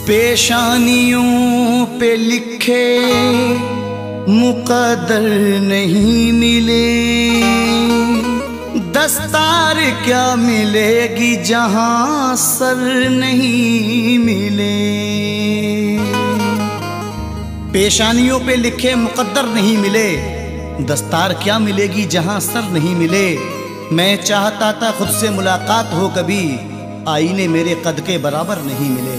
पेशानियों पे लिखे मुकद्दर नहीं मिले, दस्तार क्या मिलेगी जहां सर नहीं मिले। पेशानियों पे लिखे मुकद्दर नहीं मिले, दस्तार क्या मिलेगी जहां सर नहीं मिले। मैं चाहता था खुद से मुलाकात हो कभी, आईने मेरे कद के बराबर नहीं मिले।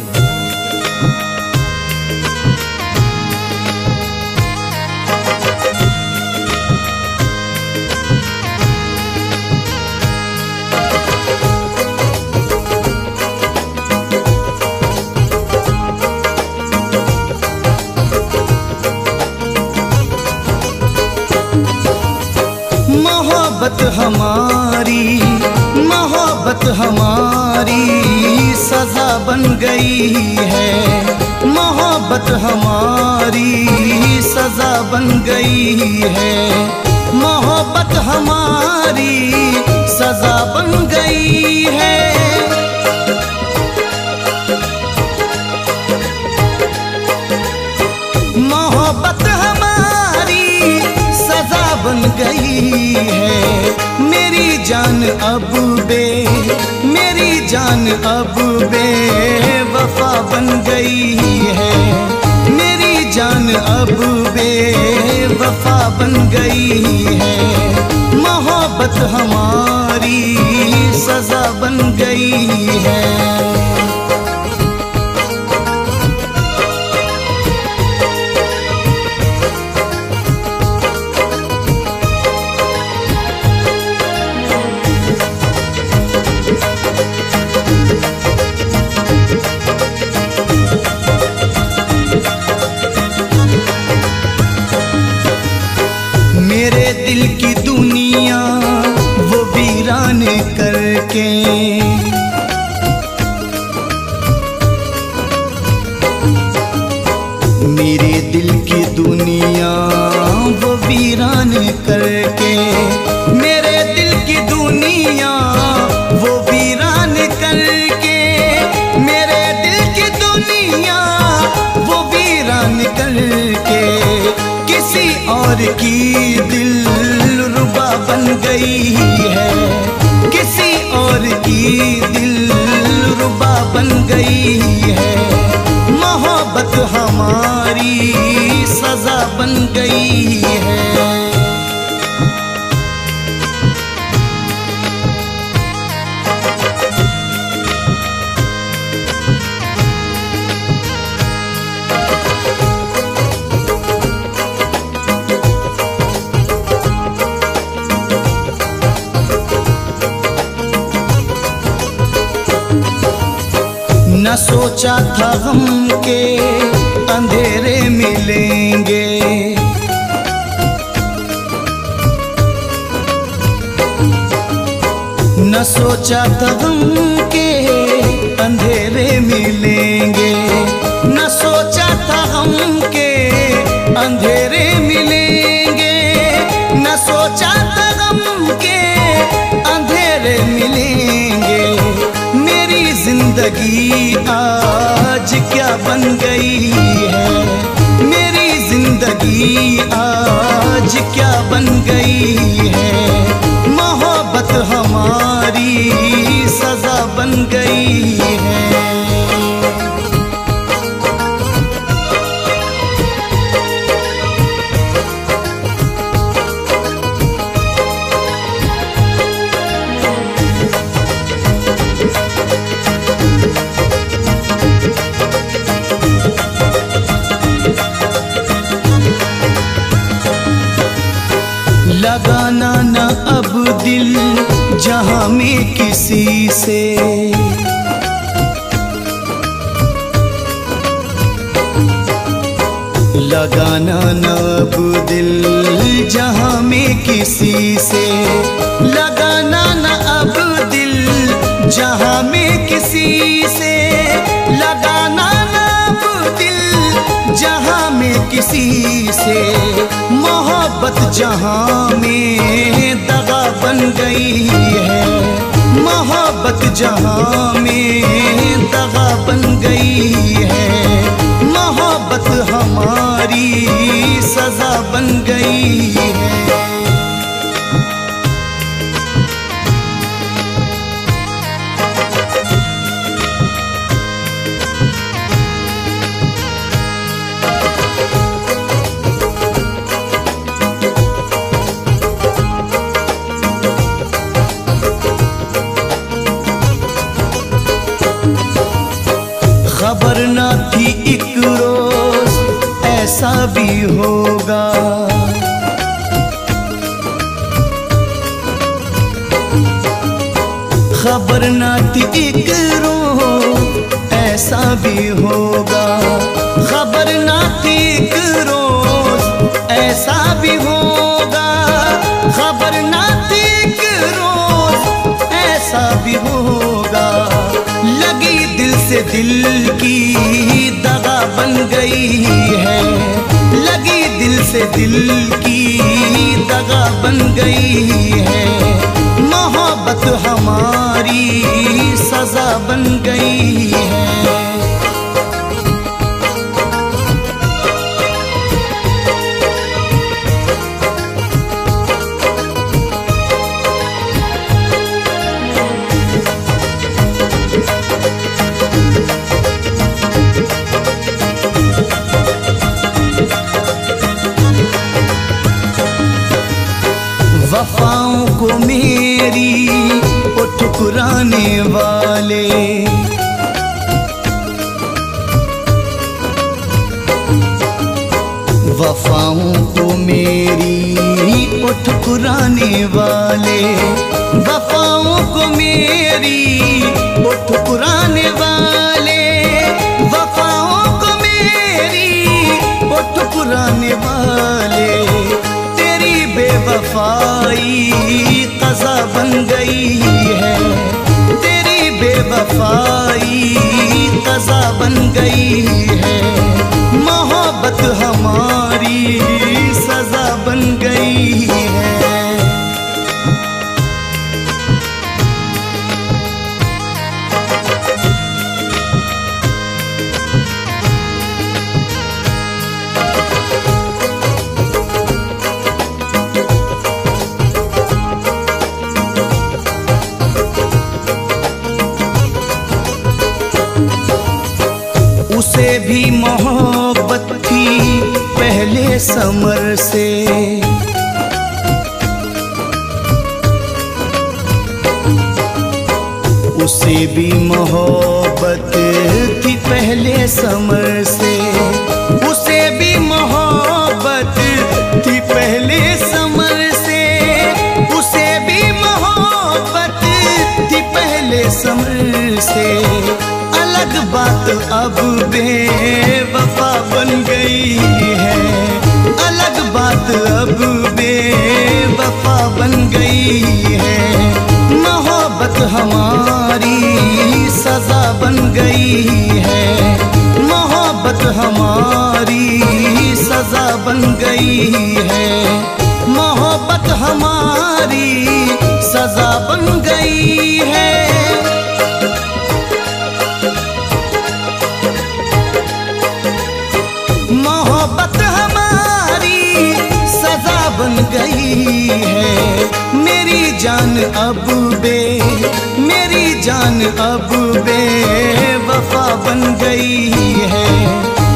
मोहब्बत हमारी सजा बन गई है, मोहब्बत हमारी सजा बन गई है, मोहब्बत हमारी सजा बन गई है। मोहब्बत हमारी सजा बन गई है। मेरी जान अब बेवफा बन गई है, मेरी जान अब बेवफा बन गई है। मोहब्बत हमारी सजा बन गई है। मेरे दिल की दुनिया वो वीरान करके, मेरे दिल की दुनिया वो वीरान करके, मेरे दिल की दुनिया वो वीरान करके, मेरे दिल की दुनिया वो वीरान करके, किसी और की दिलरुबा बन गई है, किसी और की दिलरुबा बन गई है। मोहब्बत हमारी सजा बन गई है। न सोचा था हम के अंधेरे मिलेंगे, न सोचा था हम के अंधेरे मिलेंगे, न सोचा था हम के अंधेरे मिलेंगे, न सोचा था हम के अंधेरे मिलेंगे। मेरी जिंदगी आज क्या बन गई है, मेरी जिंदगी आज क्या बन गई है। मोहब्बत हमारी सजा बन गई है। लगाना न अब दिल जहां में किसी से, लगाना न अब दिल जहां में किसी से, लगाना न अब दिल जहां में किसी से, लगाना न अब दिल जहां में किसी से मोहब्बत जहां में दगा बन गई है। मोहब्बत जहां में दगा बन गई है। मोहब्बत हमारी सजा बन गई है। खबर न थी एक रोज ऐसा भी होगा। खबर न थी एक रोज ऐसा भी होगा। खबर न थी एक रोज ऐसा भी होगा। खबर न थी एक रोज ऐसा भी होगा। लगी दिल से दिल की दगा बन गई है। लगी दिल से दिल की दगा बन गई है। मोहब्बत हमारी सजा बन गई है। वफाओं को मेरी वो ठुकराने वाले। वफाओं को मेरी वो ठुकराने वाले। वफाओं को मेरी वो ठुकराने वाले। वफाओं को मेरी वो ठुकराने वाले। बेवफाई क़ज़ा बन गई है। तेरी बेवफाई क़ज़ा बन गई है। मोहब्बत हमारी सजा बन गई है। उसे भी मोहब्बत थी पहले समर से। उसे भी मोहब्बत थी पहले समर से। उसे भी मोहब्बत थी पहले समर से। उसे भी मोहब्बत थी पहले समर से। अलग बात अब बेवफा बन गई है। अलग बात अब बेवफा बन गई है। मोहब्बत हमारी सजा बन गई है। मोहब्बत हमारी सजा बन गई है। मोहब्बत हमारी सजा बन गई है। मोहब्बत हमारी सजा बन गई है। मेरी जान अब मेरी जान अब बेवफा बन गई है।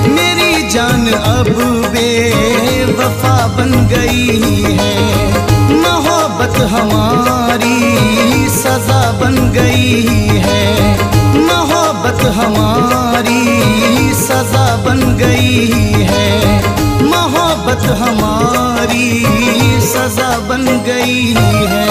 मेरी जान अब बेवफा बन गई है। मोहब्बत हमारी सजा बन गई है। मोहब्बत हमारी सजा बन गई है। मोहब्बत हमारी सजा बन गई है।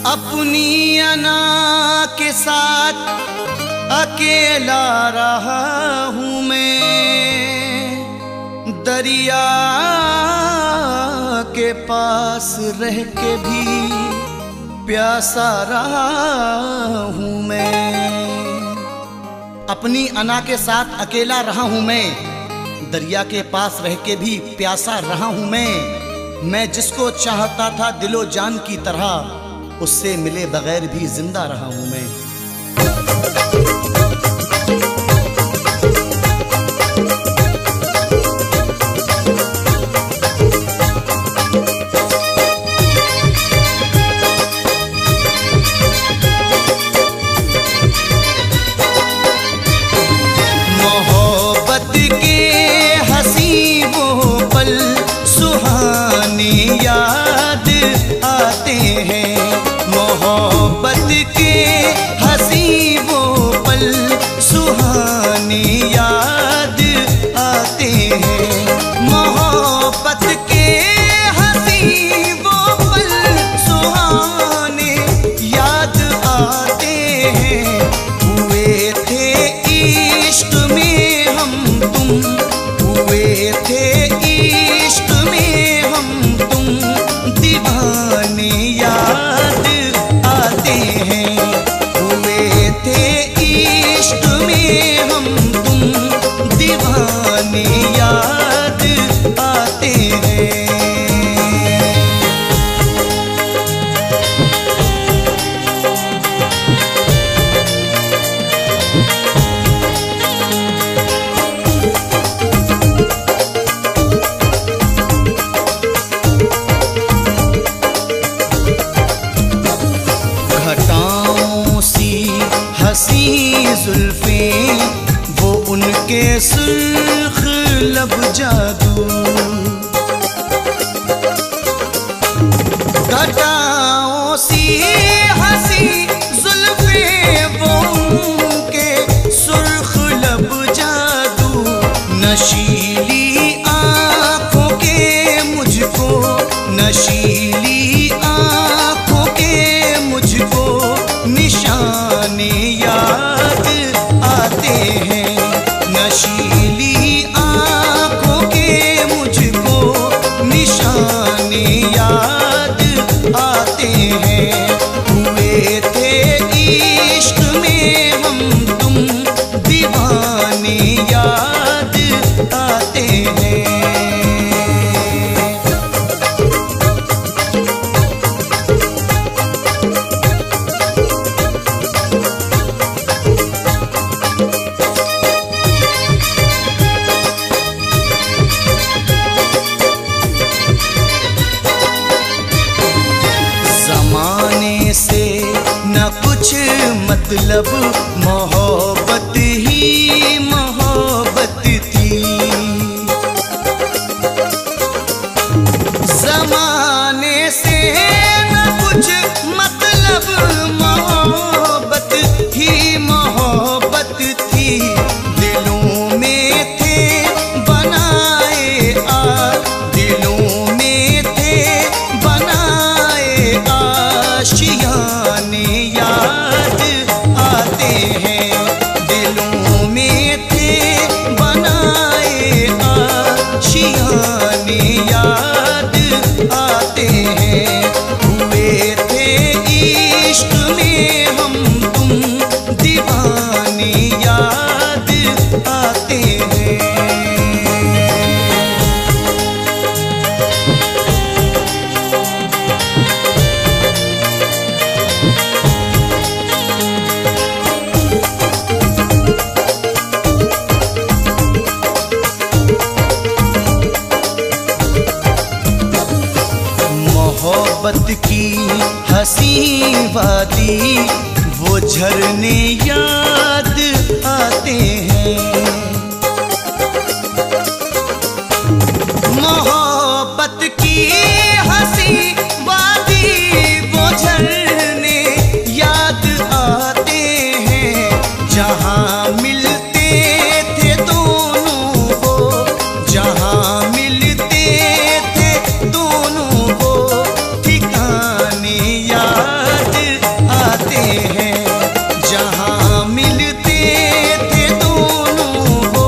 अपनी अना के साथ अकेला रहा हूँ मैं। दरिया के पास रह के भी प्यासा रहा हूं मैं। अपनी अना के साथ अकेला रहा हूं मैं, दरिया के पास रह के भी प्यासा रहा हूं मैं जिसको चाहता था दिलो जान की तरह, उससे मिले बगैर भी जिंदा रहा हूं मैं। मोहब्बत के हंसी वो पल सुहाने याद आते हैं, मोहब्बत के हंसी वो पल सुहाने याद आते हैं, मोहब्बत के हंसी वो पल सुहाने याद आते हैं। हुए थे इश्क में हम तुम, हुए थे इश्क में हम तुम, दीवाने याद आते हैं। हुए थे इश्क में हम तुम, दीवाने याद आते हैं। घटाओं सी हंसी जुल्फें वो उनके सुर्ख लब जादू, घटाओं सी हंसी जुल्फें वो उनके सुर्ख लब जादू, नशीली आंखों के मुझको, नशीली आंखों के मुझको निशाने याद आते हैं, नशीली आंखों के मुझको निशाने याद आते हैं। हुए थे इश्क में हम तुम, दीवाने याद आते हैं। जमाने से न कुछ मतलब, मोहब्बत ही मोहब्बत थी, जमाने से न कुछ मतलब, मोहब्बत ही मोहब्बत थी। दिलों में थे बनाए दिलों में थे बनाए आशियाने याद आते हैं, दिलों में थे बनाए आशियाने याद आते हैं। हुए थे इश्क में हम तुम, दीवाने याद आते हैं। मोहब्बत की हंसी वादी वो झरने याद आते हैं, मोहब्बत की हंसी वादी वो झरने याद आते हैं। जहाँ मिलते थे दोनों को, जहाँ मिलते थे दोनों को, ठिकाने याद आते हैं। जहाँ मिलते थे दोनों को,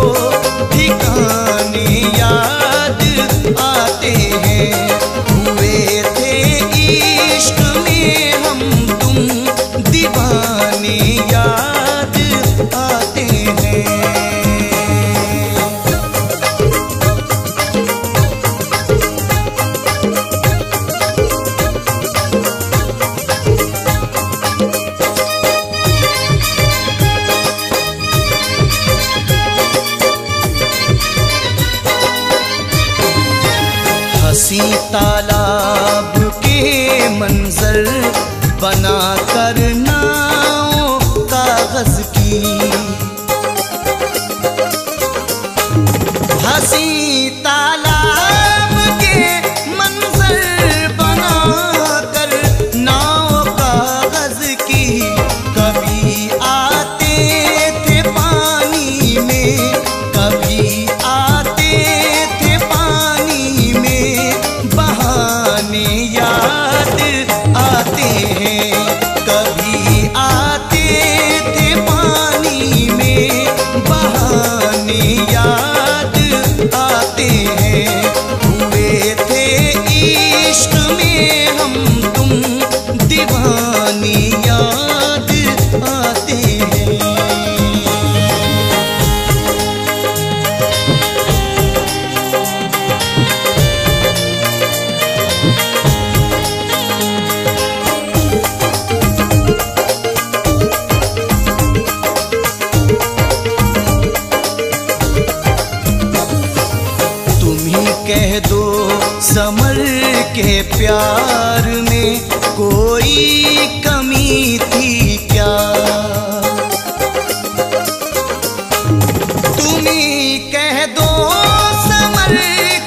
हंसी तालाब के मंजर बना कर नाव कागज की, हंसी तालाब के मंजर बना कर नाव कागज की। कभी आते थे पानी में, कभी आते थे पानी में, बहाने याद आते हैं। कभी आते थे पानी में, बहाने याद आते हैं। हुए थे इश्क में हम तुम दीवाने, याद आते हैं। कह दो समर के प्यार में कोई कमी थी क्या, तुम ही कह दो समर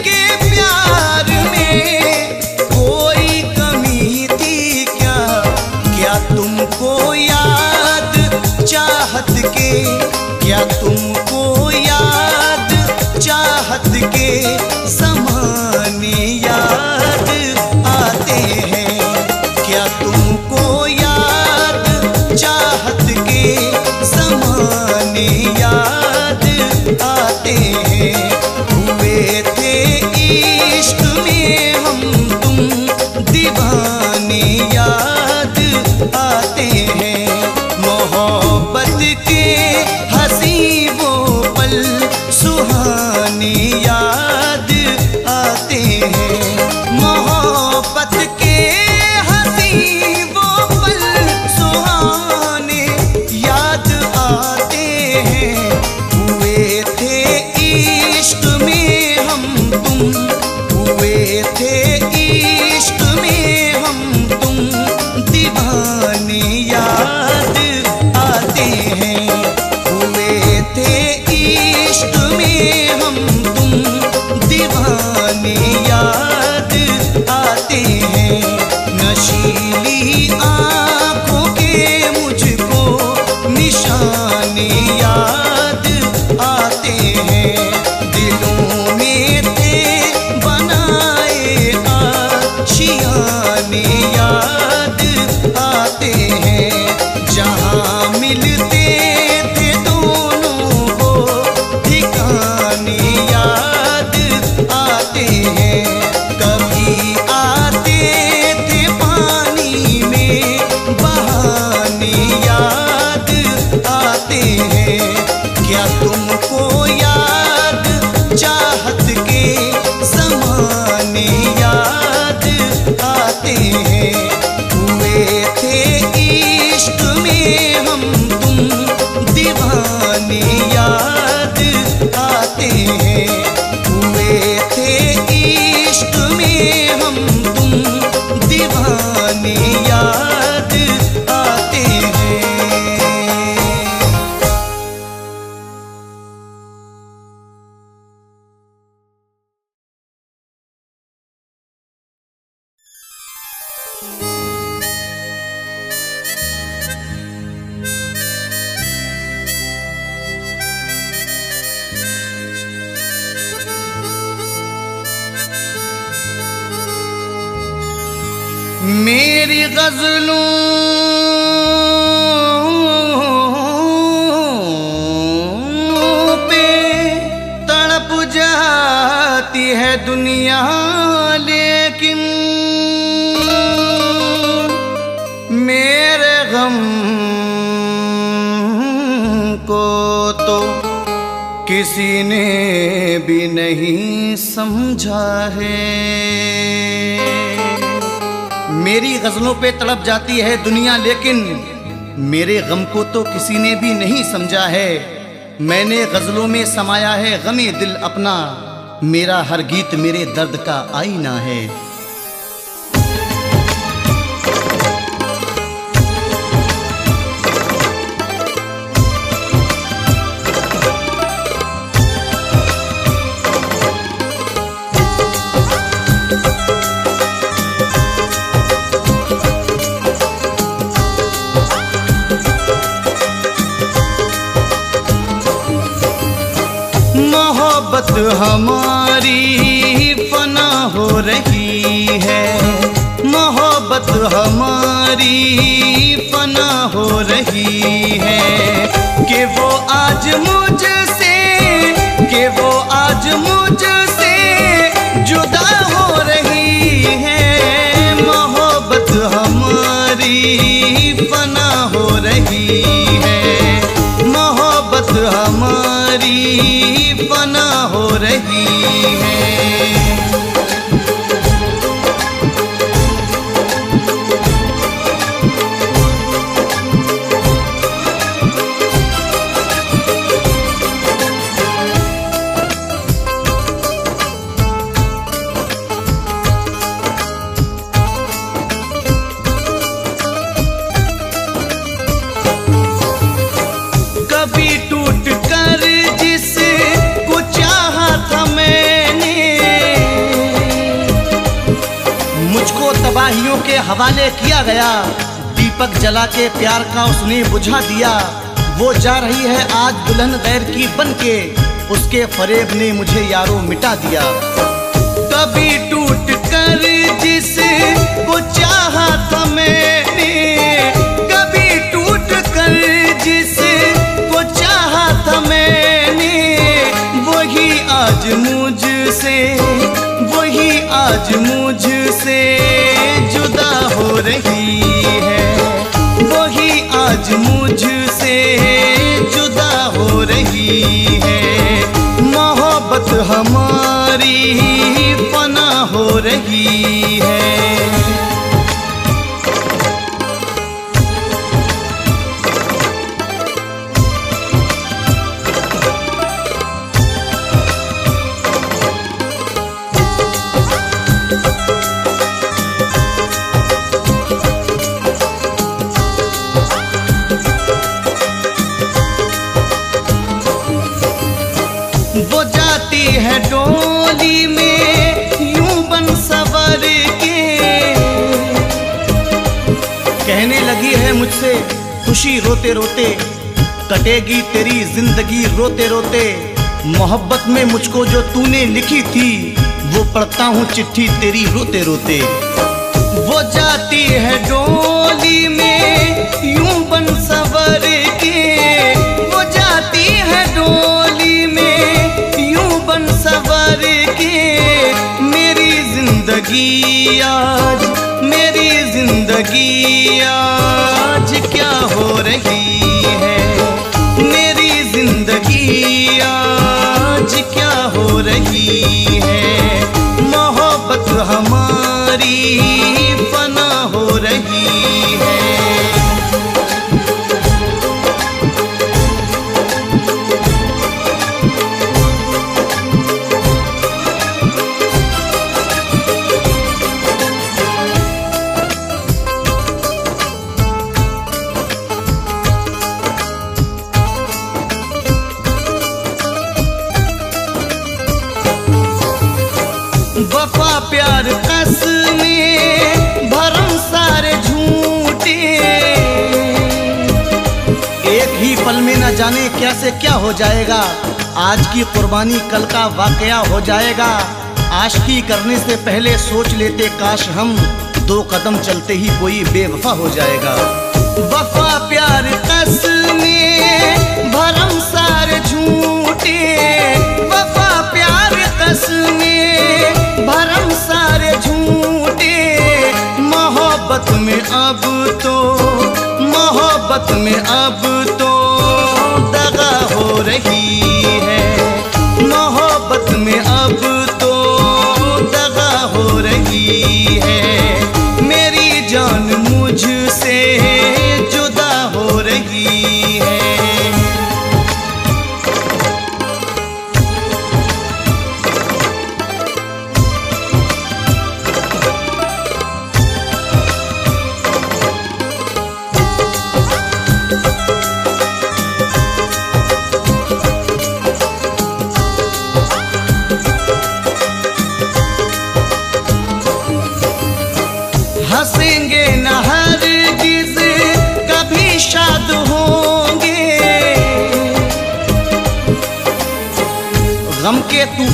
के प्यार में कोई कमी थी क्या। क्या तुमको याद चाहत के, क्या तुमको याद चाहत के ज़माने याद आते हैं। क्या तुमको याद चाहत के ज़माने याद आते हैं। हुए थे इश्क में हम तुम दीवाने, याद आते हैं। मोहब्बत के हंसी वो पल सुहाने याद आते हैं। मोहब्बत के हंसी वो पल सुहाने याद आते हैं। हुए थे इश्क में हम तुम, हुए थे इश्क में हम तुम दीवाने, याद आते हैं। हुए थे इश्क में हम तुम दीवाने, याद आते हैं। नशीली आँखों के मुझको निशाने याद आते हैं। दिलों में थे बनाए आशियाने याद आते हैं। जहाँ मिलते थे दोनों को ठिकाने याद आते हैं। कभी आते थे पानी में, बहाने याद आते हैं। क्या तुमको याद चाहत के ज़माने याद आते हैं। हुए थे इश्क में हम तुम दीवाने, याद आते हैं। हुए थे इश्क में हम तुम दीवाने, याद आते हैं। मेरी गजलों पे तड़प जाती है दुनिया, लेकिन मेरे गम को तो किसी ने भी नहीं समझा है। मेरी गज़लों पे तड़प जाती है दुनिया, लेकिन मेरे गम को तो किसी ने भी नहीं समझा है। मैंने गज़लों में समाया है गमे दिल अपना, मेरा हर गीत मेरे दर्द का आईना है। मोहब्बत हमारी फना हो रही है, मोहब्बत हमारी फना हो रही है। कि वो आज मुझसे, कि वो आज मुझसे जुदा हो रही है। मोहब्बत हमारी फना हो रही है, मोहब्बत हमारी फना हो रही है। कभी टूट कर जिसको चाहा था मैंने, मुझको तबाहियों के हवाले किया गया। दीपक जला के प्यार का उसने बुझा दिया। वो जा रही है आज दुल्हन गैर की बन के, उसके फरेब ने मुझे यारो मिटा दिया। कभी टूट कर जिसको चाहा था मैंने, कभी टूट कर जिसको चाहा था मैंने, वही आज मुझसे, वही आज मुझसे जुदा हो रही है, वही आज मुझसे जुदा हो रही है। मोहब्बत हमारी फना हो रही है। वो जाती है डोली में यूं बन सवर के, कहने लगी है मुझसे खुशी रोते रोते, कटेगी तेरी जिंदगी रोते रोते। मोहब्बत में मुझको जो तूने लिखी थी, वो पढ़ता हूँ चिट्ठी तेरी रोते रोते। वो जाती है डोली में यूं बन सवर के, वो जाती है डोली में यूं बन सवर के। मेरी जिंदगी आज, मेरी जिंदगी आज क्या हो रही है, मेरी जिंदगी आज क्या हो रही है। मोहब्बत हमारी फना हो रही है। वफा प्यार कसमें भरम सारे झूठे, एक ही पल में न जाने क्या से क्या हो जाएगा। आज की कुर्बानी कल का वाकया हो जाएगा। आशिकी करने से पहले सोच लेते काश हम, दो कदम चलते ही कोई बेवफा हो जाएगा। वफा प्यार कसमें भरम सारे झूठे, वफा प्यार कसमें भरम सारे झूठे। मोहब्बत में अब तो, मोहब्बत में अब तो दगा हो रही है, मोहब्बत में अब तो दगा हो रही है। मेरी जान मुझसे जुदा हो रही है।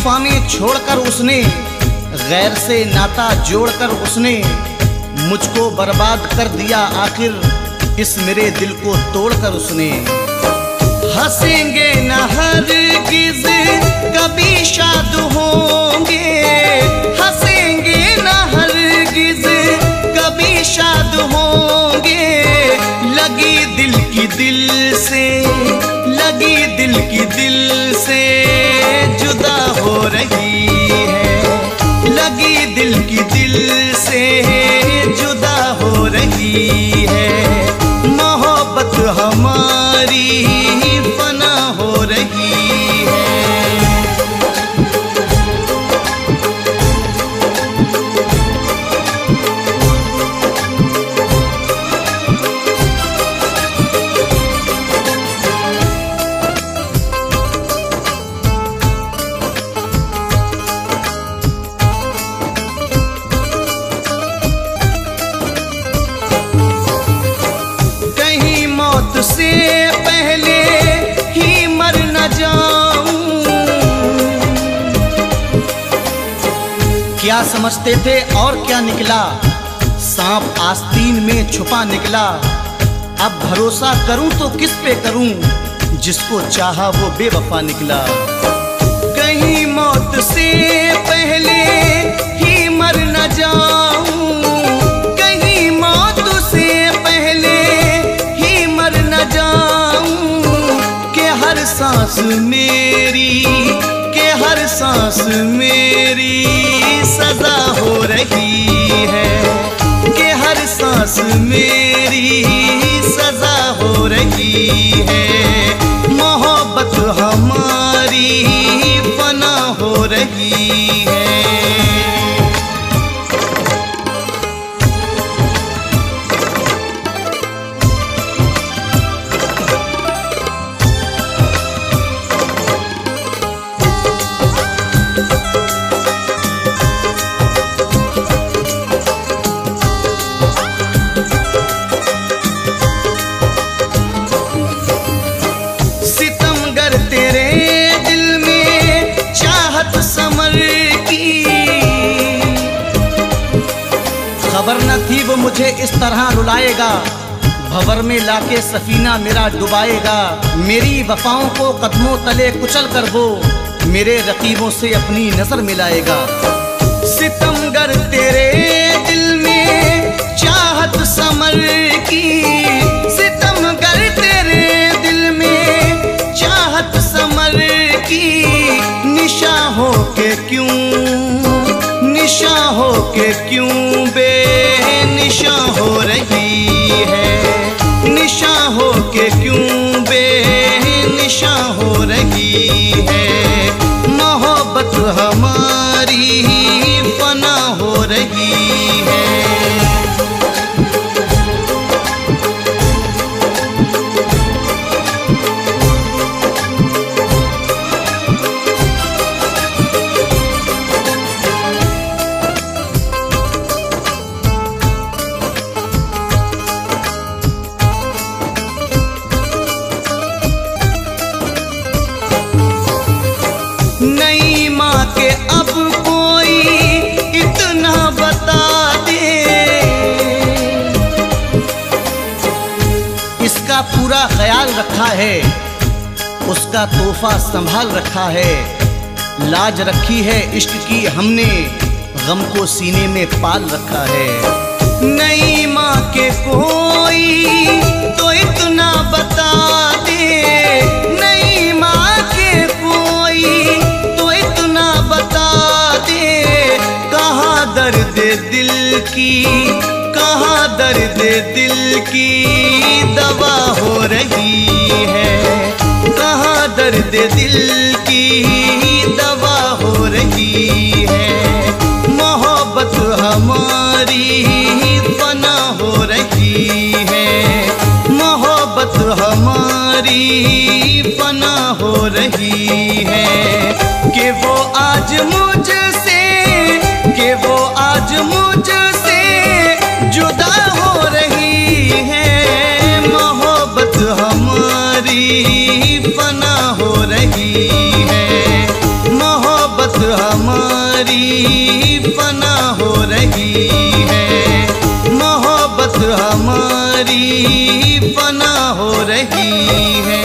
बेवफाएं छोड़कर उसने, गैर से नाता जोड़कर उसने मुझको बर्बाद कर दिया आखिर इस मेरे दिल को तोड़कर उसने। हंसेंगे न हरगिज़ कभी शाद होंगे, हंसेंगे न हरगिज़ कभी शाद होंगे। लगी दिल की दिल से, लगी दिल की दिल से जुदा हो रही है, लगी दिल की दिल से जुदा हो रही है। मोहब्बत हमारी फना हो रही है। से पहले ही मर न जाऊं। क्या समझते थे और क्या निकला, सांप आस्तीन में छुपा निकला। अब भरोसा करूं तो किस पे करूं, जिसको चाहा वो बेवफा निकला। कहीं मौत से पहले ही मर न जाऊं, कहीं मौत से पहले के हर सांस मेरी, के हर सांस मेरी सजा हो रही है, के हर सांस मेरी सजा हो रही है। मोहब्बत हमारी फना हो रही है। खबर न थी वो मुझे इस तरह रुलाएगा, भंवर में लाके सफीना मेरा डुबाएगा। मेरी वफाओं को कदमों तले कुचल कर वो मेरे रकीबों से अपनी नजर मिलाएगा। सितमगर तेरे दिल में चाहत समर की, सितमगर तेरे दिल में चाहत समर की। निशा हो के क्यों, निशा हो के क्यों बेनिशा हो रही है, निशा हो के क्यों बेनिशा हो रही है। मोहब्बत हमारी फना हो रही है। नई माँ के अब कोई इतना बता दे, इसका पूरा ख्याल रखा है, उसका तोहफा संभाल रखा है। लाज रखी है इश्क की हमने, गम को सीने में पाल रखा है। नई माँ के कोई तो इतना बता दे, नई माँ के कोई तो इतना बता दे। कहाँ दर्द दिल की, कहाँ दर्द दिल की दवा हो रही है, कहाँ दर्द दिल की दवा हो रही है। मोहब्बत हमारी फना हो रही है, मोहब्बत हमारी फना हो रही है। कि वो आज मुझसे, कि वो आज मुझसे जुदा हो रही है। मोहब्बत हमारी फना हो रही है। फना हो रही है, मोहब्बत हमारी फना हो रही है।